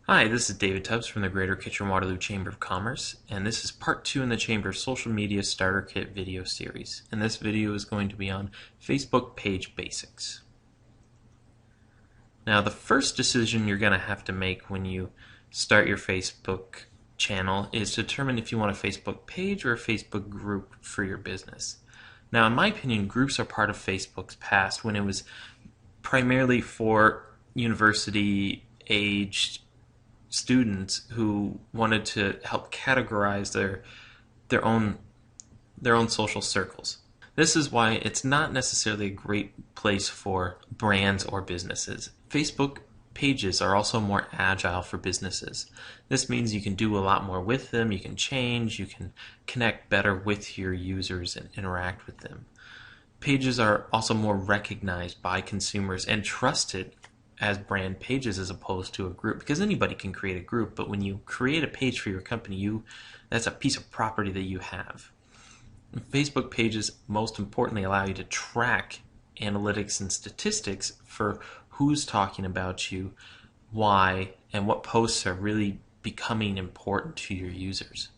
Hi, this is David Tubbs from the Greater Kitchener-Waterloo Chamber of Commerce, and this is part 2 in the Chamber's Social Media Starter Kit video series. And this video is going to be on Facebook page basics. Now, the first decision you're going to have to make when you start your Facebook channel is to determine if you want a Facebook page or a Facebook group for your business. Now, in my opinion, groups are part of Facebook's past when it was primarily for university-aged students who wanted to help categorize their own social circles. This is why it's not necessarily a great place for brands or businesses. Facebook pages are also more agile for businesses. This means you can do a lot more with them, you can change, you can connect better with your users and interact with them. Pages are also more recognized by consumers and trusted as brand pages as opposed to a group, because anybody can create a group, but when you create a page for your company, that's a piece of property that you have. And Facebook pages most importantly allow you to track analytics and statistics for who's talking about you, why, and what posts are really becoming important to your users.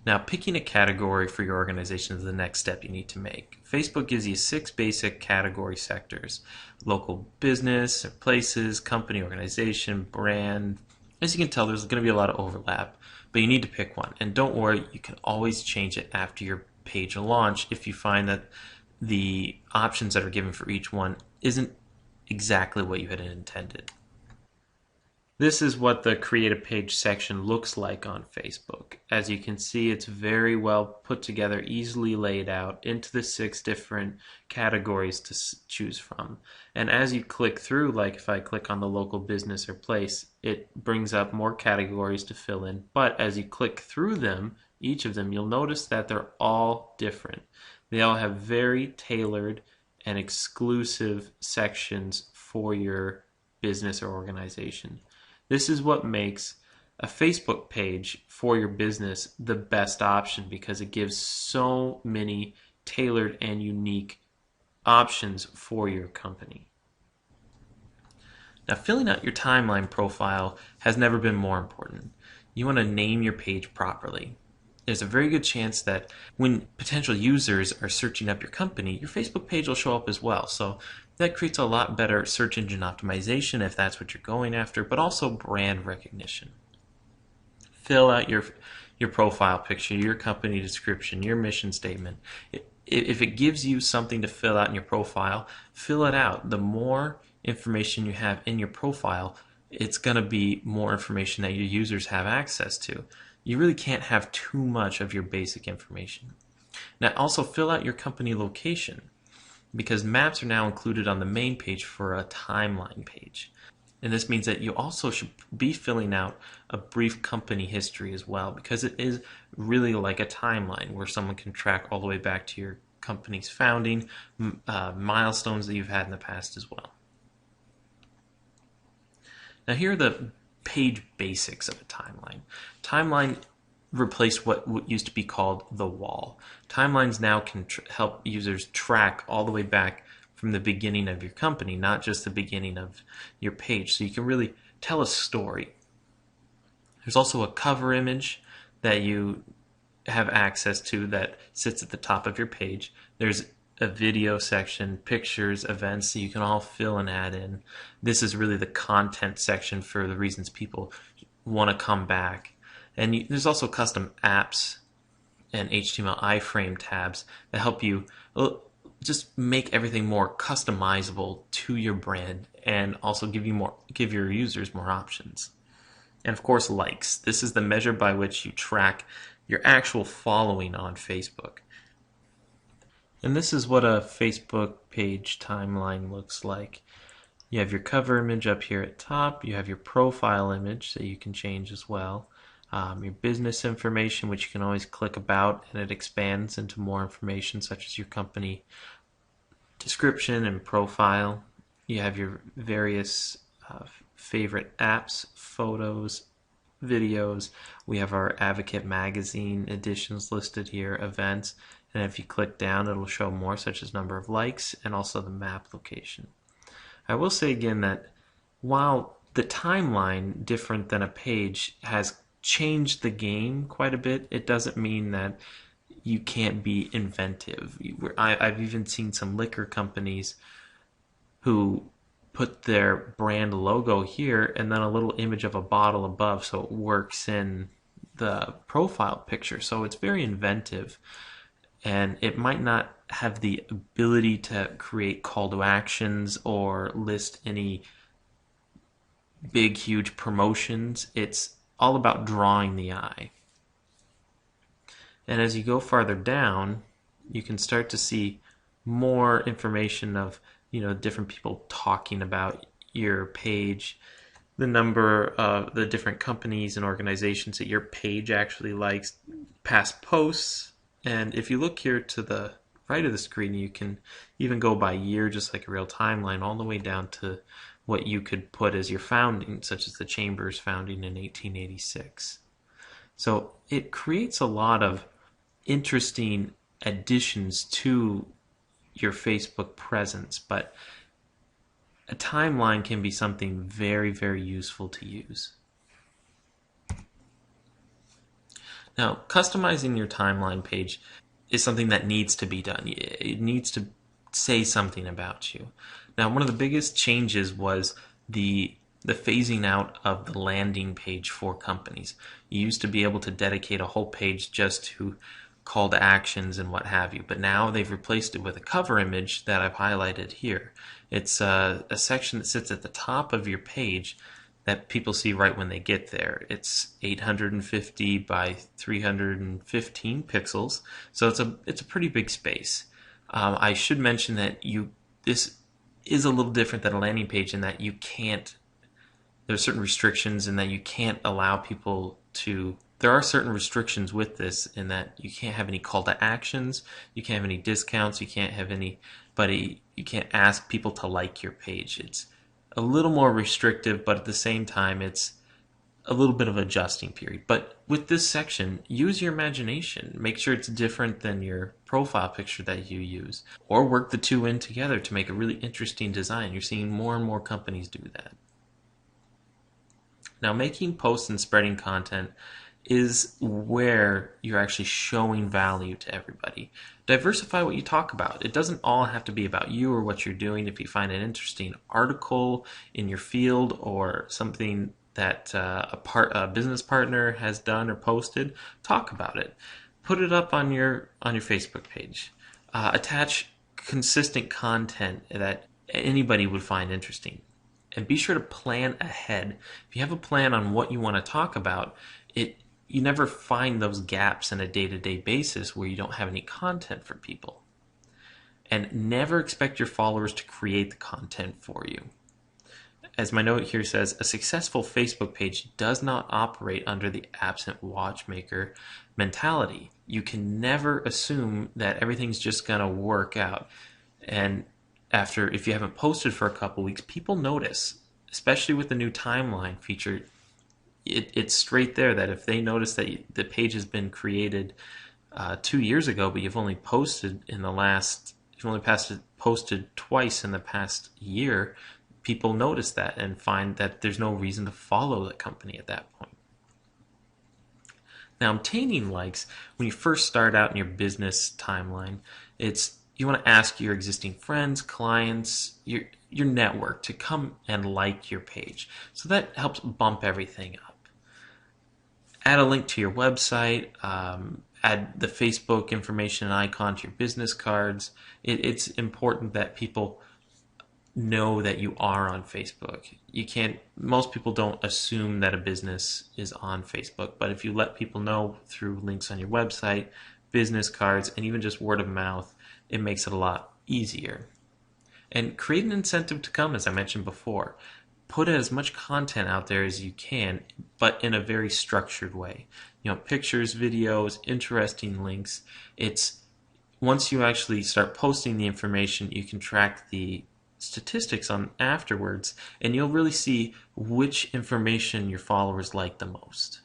Now, picking a category for your organization is the next step you need to make. Facebook gives you 6 basic category sectors: local business, places, company, organization, brand. As you can tell, there's going to be a lot of overlap, but you need to pick one. And don't worry, you can always change it after your page launch if you find that the options that are given for each one isn't exactly what you had intended. This is what the Create a Page section looks like on Facebook. As you can see, it's very well put together, easily laid out into the 6 different categories to choose from. And as you click through, like if I click on the local business or place, it brings up more categories to fill in. But as you click through them, each of them, you'll notice that they're all different. They all have very tailored and exclusive sections for your business or organization. This is what makes a Facebook page for your business the best option, because it gives so many tailored and unique options for your company. Now, filling out your timeline profile has never been more important. You want to name your page properly. There's a very good chance that when potential users are searching up your company, your Facebook page will show up as well. So that creates a lot better search engine optimization if that's what you're going after, but also brand recognition. Fill out your profile picture, your company description, your mission statement. If it gives you something to fill out in your profile, fill it out. The more information you have in your profile, it's going to be more information that your users have access to. You really can't have too much of your basic information. Now, also fill out your company location, because maps are now included on the main page for a timeline page. And this means that you also should be filling out a brief company history as well, because it is really like a timeline where someone can track all the way back to your company's founding, milestones that you've had in the past as well. Now, here are the page basics of a timeline. Timeline replaced what used to be called the wall. Timelines now can help users track all the way back from the beginning of your company, not just the beginning of your page. So you can really tell a story. There's also a cover image that you have access to that sits at the top of your page. There's a video section, pictures, events, so you can all fill and add in. This is really the content section for the reasons people want to come back. And there's also custom apps and HTML iframe tabs that help you just make everything more customizable to your brand and also give your users more options. And of course, likes. This is the measure by which you track your actual following on Facebook. And this is what a Facebook page timeline looks like. You have your cover image up here at top. You have your profile image that you can change as well. Your business information, which you can always click about, and it expands into more information such as your company description and profile. You have your various favorite apps, photos, videos. We have our Advocate magazine editions listed here, events, and if you click down, it'll show more, such as number of likes and also the map location. I will say again that while the timeline, different than a page, has changed the game quite a bit, it doesn't mean that you can't be inventive. I've even seen some liquor companies who put their brand logo here and then a little image of a bottle above so it works in the profile picture. So it's very inventive, and it might not have the ability to create call to actions or list any big, huge promotions. It's all about drawing the eye. And as you go farther down, you can start to see more information of, different people talking about your page, the number of the different companies and organizations that your page actually likes, past posts. And if you look here to the right of the screen, you can even go by year, just like a real timeline, all the way down to what you could put as your founding, such as the Chamber's founding in 1886. So it creates a lot of interesting additions to your Facebook presence, but a timeline can be something very, very useful to use. Now, customizing your timeline page is something that needs to be done. It needs to say something about you. Now, one of the biggest changes was the phasing out of the landing page for companies. You used to be able to dedicate a whole page just to call to actions and what have you, but now they've replaced it with a cover image that I've highlighted here. It's a section that sits at the top of your page that people see right when they get there. It's 850 by 315 pixels, so it's a pretty big space. I should mention that this is a little different than a landing page in that there are certain restrictions in that you can't allow people to. There are certain restrictions with this in that you can't have any call to actions, you can't have any discounts, you can't ask people to like your page. It's a little more restrictive, but at the same time, it's a little bit of an adjusting period. But with this section, use your imagination. Make sure it's different than your profile picture that you use, or work the two in together to make a really interesting design. You're seeing more and more companies do that. Now, making posts and spreading content is where you're actually showing value to everybody. Diversify what you talk about. It doesn't all have to be about you or what you're doing. If you find an interesting article in your field or something that a business partner has done or posted, talk about it. Put it up on your Facebook page. Attach consistent content that anybody would find interesting. And be sure to plan ahead. If you have a plan on what you want to talk about, you never find those gaps in a day-to-day basis where you don't have any content for people. And never expect your followers to create the content for you. As my note here says, a successful Facebook page does not operate under the absent watchmaker mentality. You can never assume that everything's just going to work out. And if you haven't posted for a couple weeks, people notice, especially with the new timeline feature. It's straight there that if they notice that the page has been created 2 years ago, but you've only posted posted twice in the past year, people notice that and find that there's no reason to follow the company at that point. Now, obtaining likes, when you first start out in your business timeline, you want to ask your existing friends, clients, your network to come and like your page. So that helps bump everything up. Add a link to your website, add the Facebook information and icon to your business cards. It's important that people know that you are on Facebook. Most people don't assume that a business is on Facebook, but if you let people know through links on your website, business cards, and even just word of mouth, it makes it a lot easier. And create an incentive to come, as I mentioned before. Put as much content out there as you can, but in a very structured way. Pictures, videos, interesting links. Once you actually start posting the information, you can track the statistics on afterwards, and you'll really see which information your followers like the most.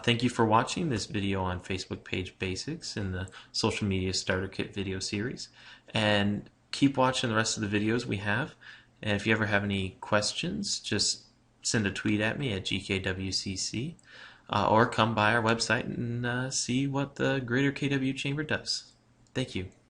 Thank you for watching this video on Facebook page basics in the Social Media Starter Kit video series, and keep watching the rest of the videos we have. And if you ever have any questions, just send a tweet at me at GKWCC, or come by our website and see what the Greater KW Chamber does. Thank you.